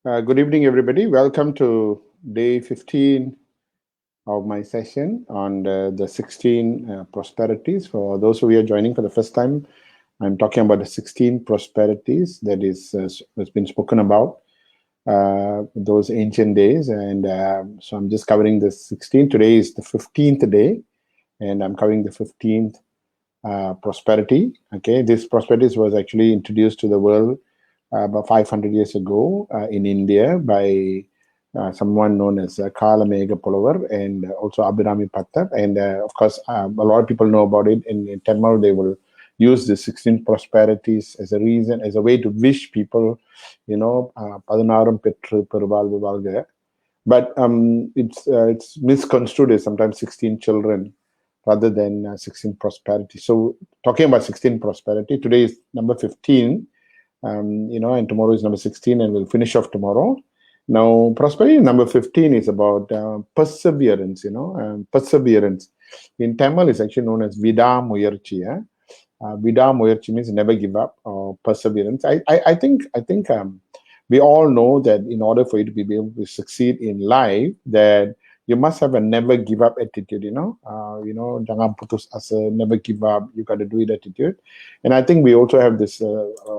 Good evening, everybody. Welcome to day 15 of my session on the 16 prosperities. For those of you who are joining for the first time, I'm talking about the 16 prosperities that has been spoken about those ancient days. And so I'm just covering the 16. Today is the 15th day, and I'm covering the 15th prosperity. Okay, this prosperity was actually introduced to the world about 500 years ago in India by someone known as Kalamega Pulavar and also Abhirami Pattar. And of course, a lot of people know about it. In Tamil, they will use the 16 prosperities as a reason, as a way to wish people, Padanaram Petru Peruvalvu Valga. But it's misconstrued as sometimes 16 children rather than 16 prosperity. So talking about 16 prosperity, today is number 15. And tomorrow is number 16, and we'll finish off tomorrow. Now, prosperity number 15 is about perseverance, perseverance. In Tamil, it's actually known as Vida Muyarchi. Vida Muyarchi means never give up, or perseverance. I think we all know that in order for you to be able to succeed in life, that you must have a never give up attitude, jangan putus asa, never give up, you got to do it attitude. And I think we also have this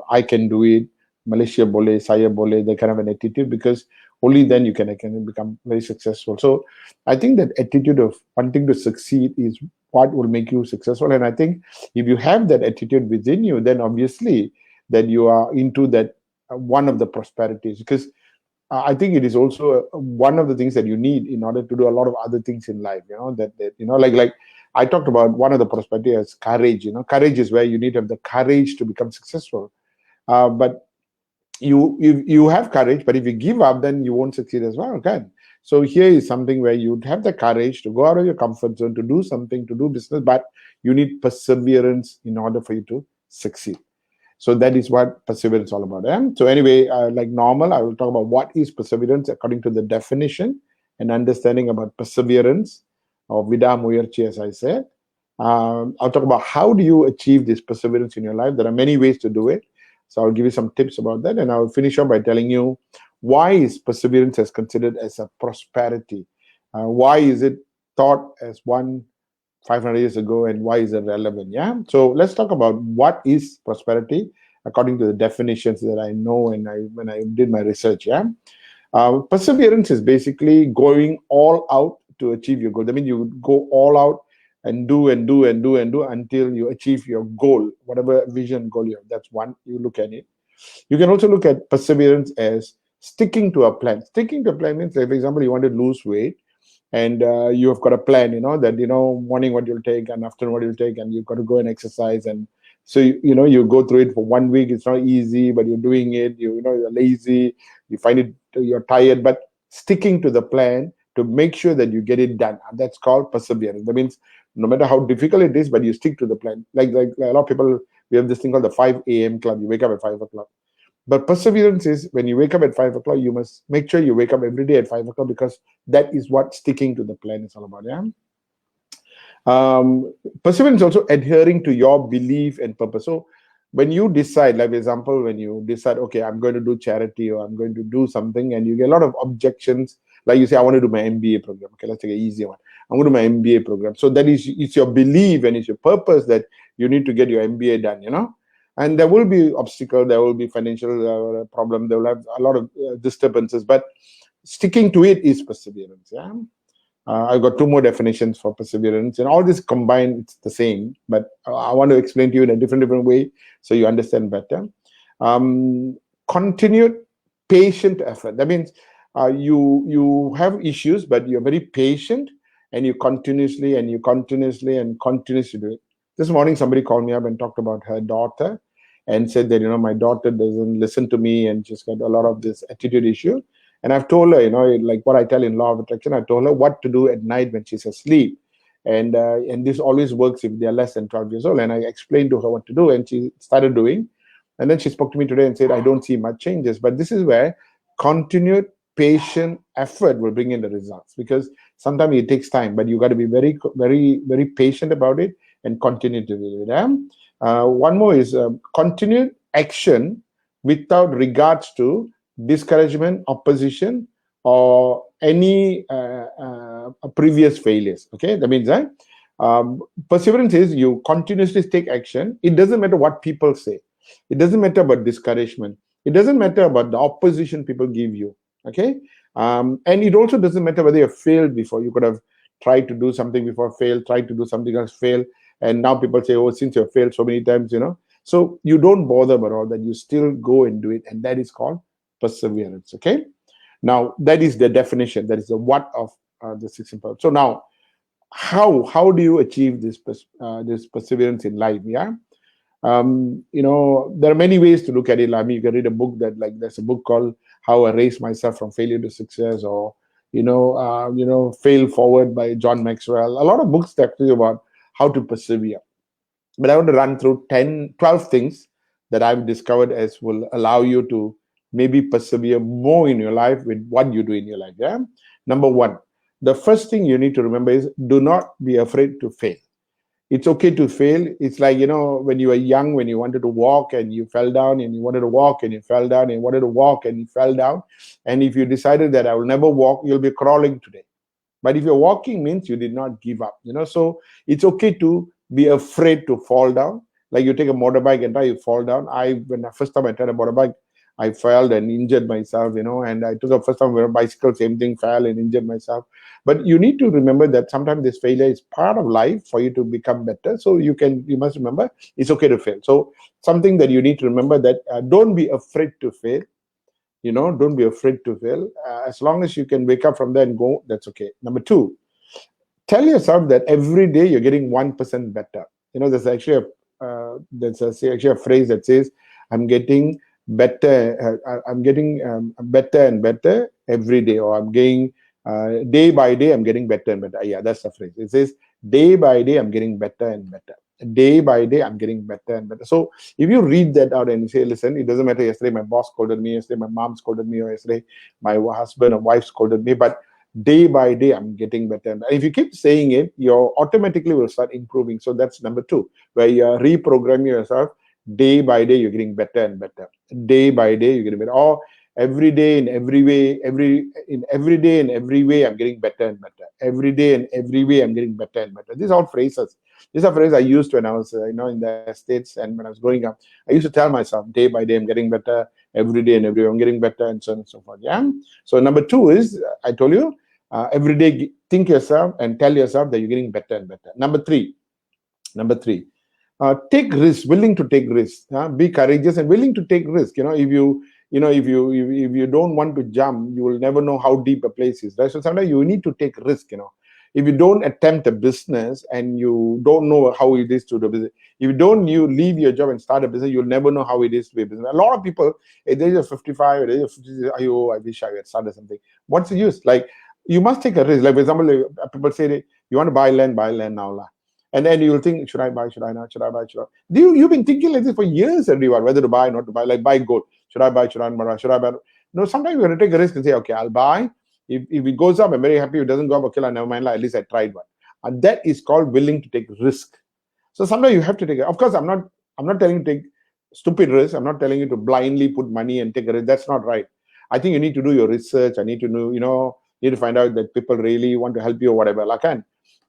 I can do it, Malaysia boleh, saya boleh, that kind of an attitude, because only then you can become very successful. So I think that attitude of wanting to succeed is what will make you successful. And I think if you have that attitude within you, then obviously that you are into that one of the prosperities, because I think it is also one of the things that you need in order to do a lot of other things in life. Like I talked about one of the prosperity as courage. Courage is where you need to have the courage to become successful. But you have courage, but if you give up, then you won't succeed as well. Okay. So here is something where you have the courage to go out of your comfort zone, to do something, to do business, but you need perseverance in order for you to succeed. So that is what perseverance is all about. So anyway, like normal, I will talk about what is perseverance according to the definition and understanding about perseverance or Vida Muyarchi, as I said. I'll talk about how do you achieve this perseverance in your life. There are many ways to do it. So I'll give you some tips about that. And I'll finish up by telling you why is perseverance as considered as a prosperity? Why is it thought as one 500 years ago, and why is it relevant? So let's talk about what is prosperity according to the definitions that I know when I did my research. Perseverance is basically going all out to achieve your goal. That means you go all out and do until you achieve your goal, whatever vision goal you have. That's one. You look at it. You can also look at perseverance as sticking to a plan. Sticking to a plan means, like, for example, you want to lose weight, and you have got a plan, that morning what you'll take and afternoon what you'll take, and you've got to go and exercise. And so you go through it for 1 week. It's not easy, but you're doing it. You're lazy, you find it, you're tired, but sticking to the plan to make sure that you get it done, that's called perseverance. That means no matter how difficult it is, but you stick to the plan. Like a lot of people, we have this thing called the 5 a.m. club. You wake up at 5 o'clock. But perseverance is when you wake up at 5 o'clock, you must make sure you wake up every day at 5 o'clock, because that is what sticking to the plan is all about. Perseverance is also adhering to your belief and purpose. So when you decide, like for example, when you decide, okay, I'm going to do charity or I'm going to do something, and you get a lot of objections, like you say, I want to do my MBA program. Okay, let's take an easier one. I'm going to do my MBA program. So that is, it's your belief and it's your purpose that you need to get your MBA done, And there will be obstacles, there will be financial problem, there will have a lot of disturbances, but sticking to it is perseverance. I've got two more definitions for perseverance, and all this combined, it's the same, but I want to explain to you in a different way so you understand better. Continued patient effort. That means you have issues, but you're very patient, and you continuously do it. This morning, somebody called me up and talked about her daughter and said that, my daughter doesn't listen to me, and she's got a lot of this attitude issue. And I've told her, like what I tell in Law of Attraction, I told her what to do at night when she's asleep. And this always works if they're less than 12 years old. And I explained to her what to do, and she started doing. And then she spoke to me today and said, I don't see much changes. But this is where continued patient effort will bring in the results, because sometimes it takes time, but you got to be very, very, very patient about it and continue to do it. One more is continued action without regards to discouragement, opposition, or any previous failures. Okay, that means that perseverance is you continuously take action. It doesn't matter what people say. It doesn't matter about discouragement. It doesn't matter about the opposition people give you. Okay, and it also doesn't matter whether you have failed before. You could have tried to do something before, failed, tried to do something else, failed, and now people say, "Oh, since you have failed so many times, So you don't bother about all that. You still go and do it, and that is called perseverance. Okay. Now that is the definition. That is the what of the 16 power. So now, how do you achieve this this perseverance in life? Yeah. There are many ways to look at it. I mean, you can read a book there's a book called How I Raised Myself from Failure to Success, or Fail Forward by John Maxwell. A lot of books that talk about how to persevere. But I want to run through 10, 12 things that I've discovered as will allow you to maybe persevere more in your life with what you do in your life. Yeah. Number one, the first thing you need to remember is do not be afraid to fail. It's okay to fail. It's like, when you were young, when you wanted to walk and you fell down, and you wanted to walk and you fell down, and you wanted to walk and you fell down. And if you decided that I will never walk, you'll be crawling today. But if you're walking, means you did not give up, So it's okay to be afraid to fall down. Like you take a motorbike and try, you fall down. When the first time I tried a motorbike, I fell and injured myself, and I took a first time with a bicycle, same thing, fell and injured myself. But you need to remember that sometimes this failure is part of life for you to become better. So you must remember it's okay to fail. So something that you need to remember that don't be afraid to fail. Don't be afraid to fail. As long as you can wake up from there and go, that's okay. Number two, tell yourself that every day you're getting 1% better. There's actually a phrase that says, I'm getting better. I'm getting better and better every day, or I'm getting day by day, I'm getting better and better. Yeah, that's the phrase. It says, day by day, I'm getting better and better. Day by day, I'm getting better and better. So if you read that out and you say, listen, it doesn't matter, yesterday my boss scolded me, yesterday my mom scolded me, or yesterday my husband or wife scolded me, but day by day, I'm getting better. And if you keep saying it, you automatically will start improving. So that's number two, where you reprogram yourself. Day by day, you're getting better and better. Day by day, you're getting better. Or every day in every way, every day in every way, I'm getting better and better. Every day in every way, I'm getting better and better. These are all phrases. These are phrases I used when I was, in the States, and when I was growing up. I used to tell myself, day by day, I'm getting better. Every day and every day, I'm getting better, and so on and so forth. Yeah. So number two is, I told you, every day think yourself and tell yourself that you're getting better and better. Number three, take risks, willing to take risks. Be courageous and willing to take risks. If you don't want to jump, you will never know how deep a place is. Right? So sometimes you need to take risk. If you don't attempt a business and you don't know how it is to do business, if you leave your job and start a business, you'll never know how it is to be a business. A lot of people at the age of 55, at the age of 50, I wish I had started something. What's the use? Like, you must take a risk. Like, for example, people say, you want to buy land now. And then you'll think, should I buy, should I not, should I buy, should I? You've been thinking like this for years, everyone, whether to buy, not to buy, like buy gold. Should I buy, should I not buy, should I buy? No, sometimes you're going to take a risk and say, okay, I'll buy. If it goes up, I'm very happy. If it doesn't go up, okay, never mind, at least I tried one. And that is called willing to take risk. So sometimes you have to take it. Of course, I'm not telling you to take stupid risk. I'm not telling you to blindly put money and take a risk. That's not right. I think you need to do your research. I need to know, need to find out that people really want to help you or whatever.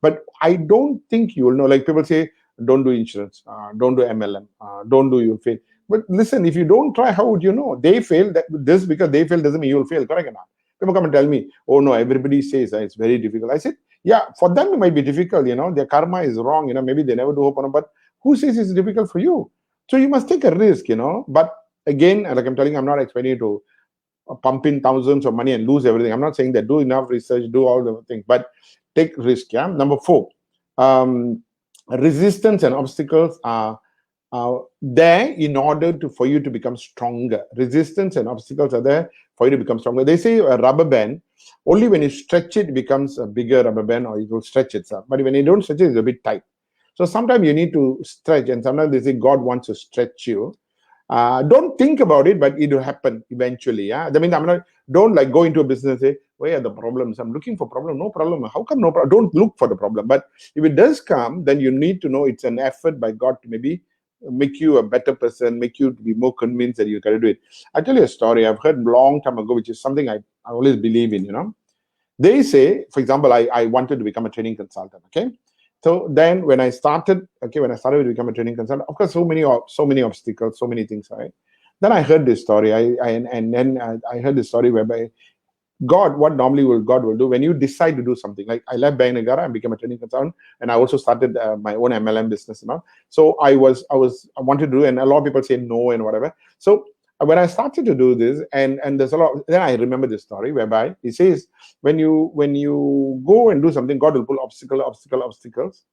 But I don't think you will know. Like people say, don't do insurance, don't do MLM, don't do, you'll fail. But listen, if you don't try, how would you know? They fail. Because they fail doesn't mean you'll fail. Correct or not? People come and tell me, oh no, everybody says it's very difficult. I said, yeah, for them it might be difficult. Their karma is wrong. Maybe they never do open up. But who says it's difficult for you? So you must take a risk. But again, like I'm telling you, I'm not expecting you to pump in thousands of money and lose everything. I'm not saying that. Do enough research, do all the things, but take risk. Yeah. Number four, resistance and obstacles are there in order for you to become stronger. Resistance and obstacles are there for you to become stronger. They say a rubber band, only when you stretch it becomes a bigger rubber band, or it will stretch itself. But when you don't stretch it, it's a bit tight. So sometimes you need to stretch, and sometimes they say God wants to stretch you. Don't think about it, but it will happen eventually. Yeah, I mean, don't like go into a business and say, where are the problems? I'm looking for problem. No problem. How come no problem? Don't look for the problem. But if it does come, then you need to know it's an effort by God to maybe make you a better person, make you to be more convinced that you got to do it. I'll tell you a story I've heard long time ago, which is something I always believe in, They say, for example, I wanted to become a training consultant, okay? So then when I started to become a training consultant, of course, so many obstacles, so many things, right? Then I heard this story. I heard this story whereby what normally God will do when you decide to do something. Like I left Bank Negara and became a training consultant, and I also started my own MLM business and all. So I wanted to do, and a lot of people say no and whatever. So when I started to do this, and there's a lot. Then I remember this story whereby he says when you go and do something, God will pull obstacles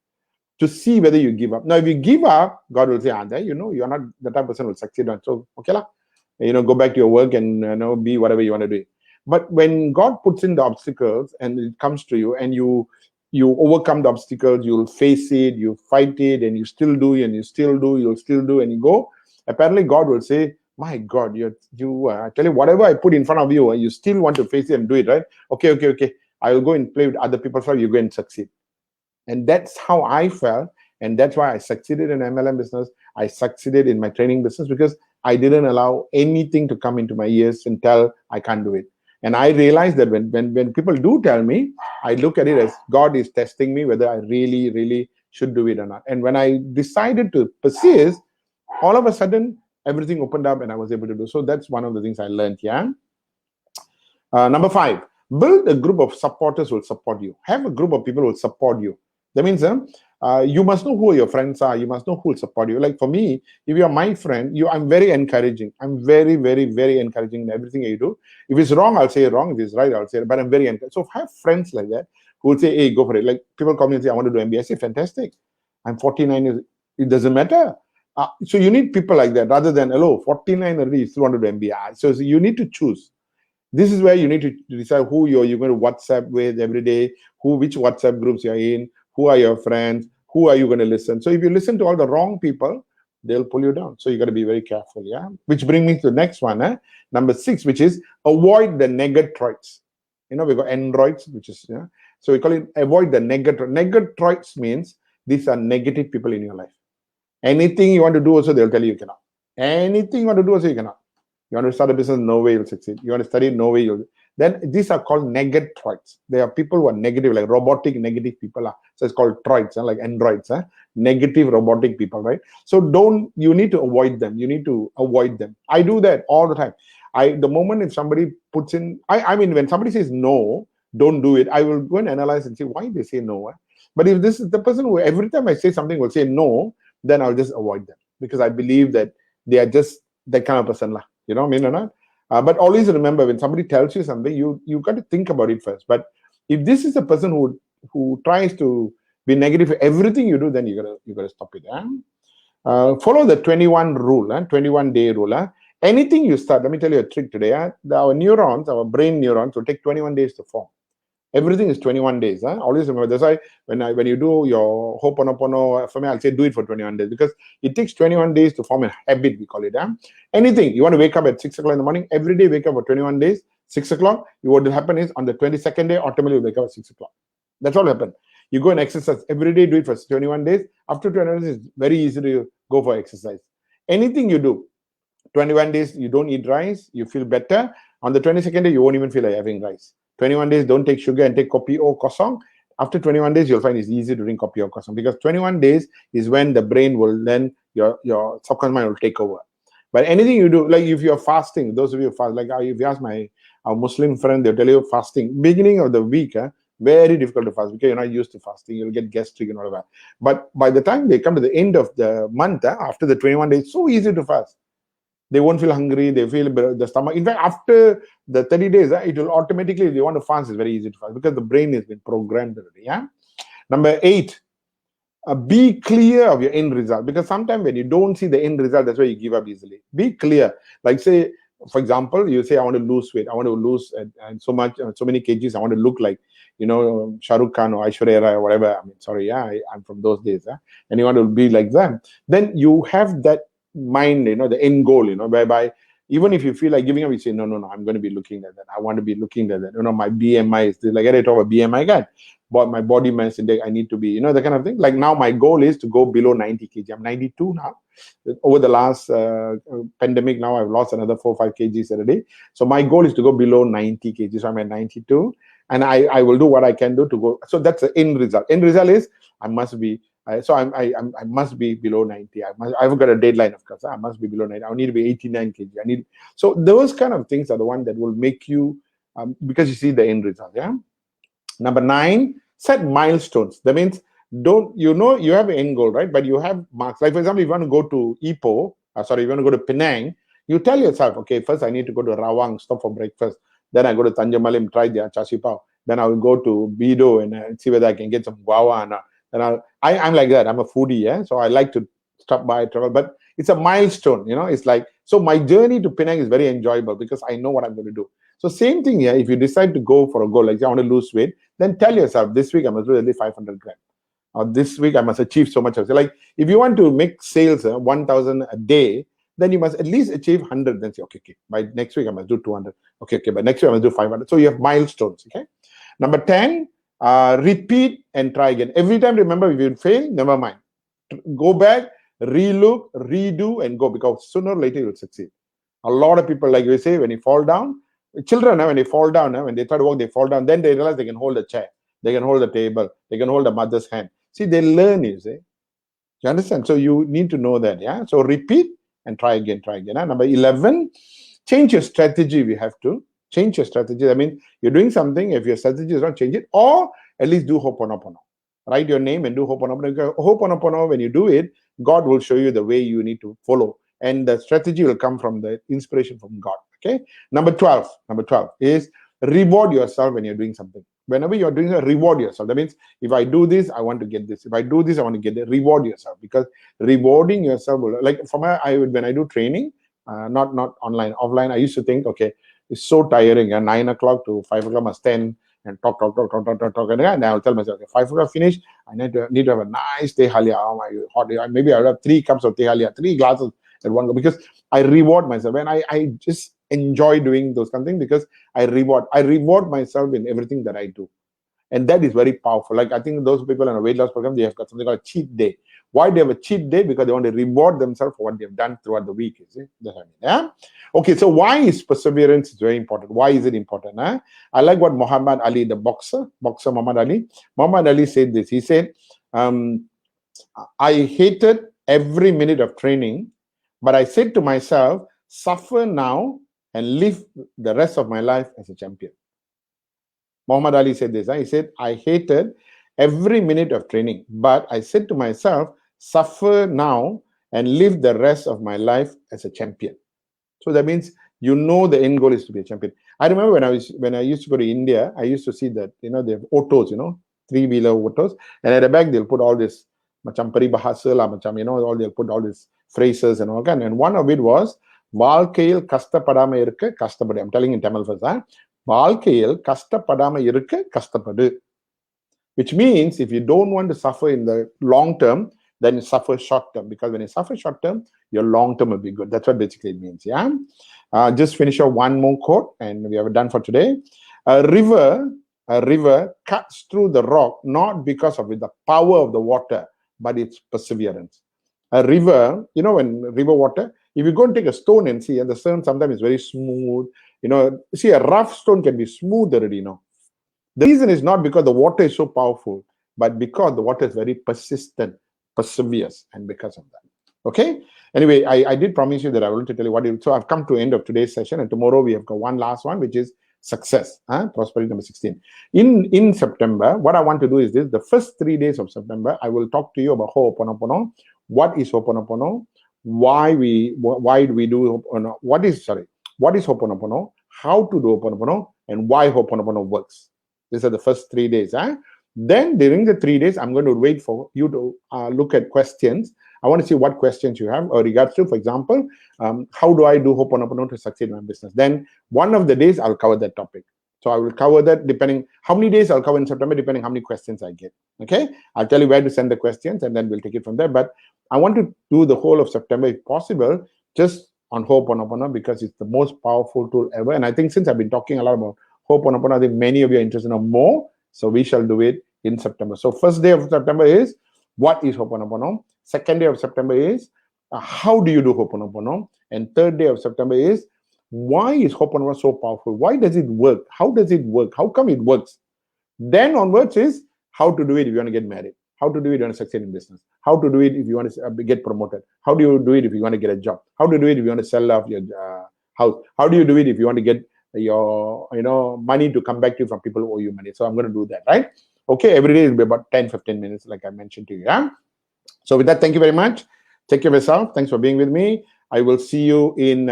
to see whether you give up. Now, if you give up, God will say, you're not the type of person who will succeed on. So okay lah, go back to your work and be whatever you want to do. But when God puts in the obstacles and it comes to you and you overcome the obstacles, you'll face it, you fight it, and you still do, and you'll still do, and you go. Apparently, God will say, my God, I tell you, whatever I put in front of you, you still want to face it and do it, right? Okay. I will go and play with other people so you go and succeed. And that's how I felt. And that's why I succeeded in MLM business. I succeeded in my training business because I didn't allow anything to come into my ears and tell I can't do it. And I realized that when people do tell me, I look at it as God is testing me whether I really, really should do it or not. And when I decided to persist, all of a sudden, everything opened up and I was able to do. So that's one of the things I learned, yeah? Number 5, build a group of supporters who will support you. Have a group of people who will support you. That means you must know who your friends are. You must know who will support you. Like for me, if you're my friend, I'm very encouraging. I'm very, very, very encouraging in everything you do. If it's wrong, I'll say wrong. If it's right, I'll say it. But I'm very encouraging. So have friends like that who will say, hey, go for it. Like people call me and say, I want to do MBA. I say, fantastic. I'm 49 years. It doesn't matter. So you need people like that rather than, hello, 49 already, you still want to do MBA. So you need to choose. This is where you need to decide who you're going to WhatsApp with every day, which WhatsApp groups you're in, who are your friends, who are you going to listen. So if you listen to all the wrong people, they'll pull you down. So you got to be very careful, yeah? Which brings me to the next one, number 6, which is avoid the negatroids. We got androids, which is, so we call it avoid the negatroids. Negatroids means these are negative people in your life. Anything you want to do also, they'll tell you cannot. Anything you want to do also, you cannot. You want to start a business, no way you'll succeed. You want to study, no way you'll. Then these are called negatroids. They are people who are negative, like robotic negative people. So it's called troids, like androids, negative robotic people, right? So you need to avoid them. You need to avoid them. I do that all the time. The moment if somebody puts in, I mean, when somebody says no, don't do it, I will go and analyze and see why they say no. But if this is the person who every time I say something will say no, then I'll just avoid them because I believe that they are just that kind of person. You know what I mean or not? But always remember, when somebody tells you something, you got to think about it first. But if this is a person who tries to be negative for everything you do, then you gotta stop it. Follow the 21 rule, 21-day rule. Anything you start, let me tell you a trick today. Our neurons, our brain neurons, will take 21 days to form. Everything is 21 days. Always remember. That's why when you do your Ho'oponopono, for me, I'll say do it for 21 days because it takes 21 days to form a habit, we call it. Anything. You want to wake up at 6 o'clock in the morning, every day wake up for 21 days, 6 o'clock. What will happen is on the 22nd day, automatically wake up at 6 o'clock. That's all happen. You go and exercise. Every day, do it for 21 days. After 21 days, it's very easy to go for exercise. Anything you do, 21 days, you don't eat rice, you feel better. On the 22nd day, you won't even feel like having rice. 21 days, don't take sugar and take kopi or kosong. After 21 days, you'll find it's easy to drink kopi or kosong because 21 days is when the brain will then, your subconscious mind will take over. But anything you do, like if you're fasting, those of you who fast, like if you ask our Muslim friend, they'll tell you fasting. Beginning of the week, very difficult to fast because you're not used to fasting. You'll get gastric and all that. But by the time they come to the end of the month, after the 21 days, it's so easy to fast. They won't feel hungry. They feel the stomach. In fact, after the 30 days, it will automatically, if you want to fast, it's very easy to fast because the brain has been programmed already. Yeah. Number 8, be clear of your end result because sometimes when you don't see the end result, that's why you give up easily. Be clear. Like say, for example, you say, I want to lose weight. I want to lose and so many kgs. I want to look like, Shah Rukh Khan or Aishwarya Rai or whatever. I mean, sorry, I'm from those days. And you want to be like them. Then you have that mind, the end goal, whereby even if you feel like giving up, you say, no, I'm going to be looking at that. I want to be looking at that. My BMI is this. Like I talk about BMI again. my body mass index, I need to be, the kind of thing. Like now my goal is to go below 90 kg. I'm 92 now. Over the last pandemic, now I've lost another 4-5 kgs a day. So my goal is to go below 90 kg. So I'm at 92, and I will do what I can do to go. So that's the end result. End result is I must be. I must be below 90. I've got a deadline, of course. I must be below 90. I need to be 89 kg. So those kind of things are the one that will make you, because you see the end result. Yeah. Number 9, set milestones. That means you have an end goal, right? But you have marks. Like for example, if you want to go to Ipoh, you want to go to Penang, you tell yourself, okay, first I need to go to Rawang, stop for breakfast. Then I go to Tanjung Malim, try their chasi pao. Then I will go to Bido and see whether I can get some guava. And I'm like that. I'm a foodie, yeah. So I like to stop by, travel, but it's a milestone, It's like, so my journey to Penang is very enjoyable because I know what I'm going to do. So same thing here. If you decide to go for a goal, like I want to lose weight, then tell yourself, this week I must lose at least 500 grams. Or this week I must achieve so much. Like if you want to make sales 1,000 a day, then you must at least achieve 100. Then say, okay, by next week I must do 200. Okay, by next week I must do 500. So you have milestones. Okay. Number 10. Repeat and try again. Every time, remember, if you fail, never mind. Go back, relook, redo, and go, because sooner or later you'll succeed. A lot of people, like we say, when you fall down, children, when they fall down, when they try to walk, they fall down, then they realize they can hold a chair, they can hold a table, they can hold a mother's hand. See, they learn, you see. You understand? So you need to know that, yeah? So repeat and try again, Yeah? Number 11, change your strategy. We have to change your strategy. I mean, you're doing something, if your strategy is not, change it, or at least do Ho'oponopono. Write your name and do Ho'oponopono. Ho'oponopono, when you do it, God will show you the way you need to follow. And the strategy will come from the inspiration from God. Okay. Number 12 is reward yourself when you're doing something. Whenever you're doing a, reward yourself. That means if I do this, I want to get this. If I do this, I want to get it. Reward yourself, because rewarding yourself will, like for when I do training, not online, offline, I used to think, okay, it's so tiring. 9 o'clock to 5 o'clock must 10 and talk. And I'll tell myself, okay, 5 o'clock finish, I need to have a nice teh halia. Oh my God, maybe I'll have 3 cups of teh halia, 3 glasses at one go, because I reward myself. And I just enjoy doing those kind of things, because I reward myself in everything that I do. And that is very powerful. Like I think those people in a weight loss program, they have got something called a cheat day. Why they have a cheat day? Because they want to reward themselves for what they've done throughout the week. You see? That's what I mean, yeah? Okay, so why is perseverance very important? Why is it important? Huh? I like what Muhammad Ali, the boxer Muhammad Ali said this. He said, I hated every minute of training, but I said to myself, suffer now and live the rest of my life as a champion. Muhammad Ali said this. He said, I hated every minute of training, but I said to myself, suffer now and live the rest of my life as a champion. So that means the end goal is to be a champion. I remember when I used to go to India, I used to see that they have autos, 3-wheeler autos, and at the back they'll put all this macam peribahasa lah, macam they'll put all these phrases and all that. And one of it was வாழ்க்கையில் கஷ்டப்படாம இருக்க கஷ்டப்படு. I'm telling in Tamil first. வாழ்க்கையில் கஷ்டப்படாம இருக்க கஷ்டப்படு. Which means if you don't want to suffer in the long term, then you suffer short term, because when you suffer short term, your long term will be good. That's what basically it means. Yeah. Just finish up one more quote, and we are done for today. A river cuts through the rock not because of the power of the water, but its perseverance. A river, when river water, if you go and take a stone and see, and the stone sometimes is very smooth. See, a rough stone can be smooth already. The reason is not because the water is so powerful, but because the water is very persistent, perseveres, and because of that. Okay. Anyway, I did promise you that I will tell you what it is. So I've come to the end of today's session, and tomorrow we have got one last one, which is success, prosperity number 16. In September, what I want to do is this: the first 3 days of September, I will talk to you about Ho'oponopono. What is Ho'oponopono? Why do we do Ho'oponopono? What is Ho'oponopono? How to do Ho'oponopono, and why Ho'oponopono works. These are the first 3 days. Then during the 3 days, I'm going to wait for you to look at questions. I want to see what questions you have regards to, for example, how do I do Ho'oponopono to succeed in my business? Then one of the days I'll cover that topic. So I will cover that depending how many days I'll cover in September, depending how many questions I get. Okay, I'll tell you where to send the questions, and then we'll take it from there. But I want to do the whole of September, if possible, just on Ho'oponopono, because it's the most powerful tool ever. And I think since I've been talking a lot about Ho'oponopono, I think many of you are interested in more. So we shall do it in September. So first day of September is what is Ho'oponopono. Second day of September is how do you do Ho'oponopono. And third day of September is why is Ho'oponopono so powerful? Why does it work? How does it work? How come it works? Then onwards is how to do it if you want to get married. How to do it if you want to succeed in business. How to do it if you want to get promoted. How do you do it if you want to get a job? How to do it if you want to sell off your house? How do you do it if you want to get your money to come back to you from people who owe you money? So I'm going to do that, right? Okay, every day will be about 10-15 minutes, like I mentioned to you. Yeah. So with that, thank you very much. Take care of yourself. Thanks for being with me. I will see you in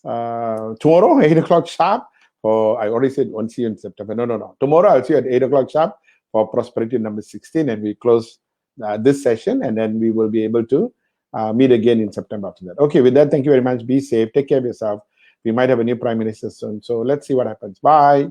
tomorrow, 8 o'clock sharp. I already said won't see you in September. No. Tomorrow I'll see you at 8 o'clock sharp for prosperity number 16, and we close this session, and then we will be able to meet again in September after that. Okay, with that, thank you very much. Be safe. Take care of yourself. We might have a new prime minister soon, so let's see what happens. Bye.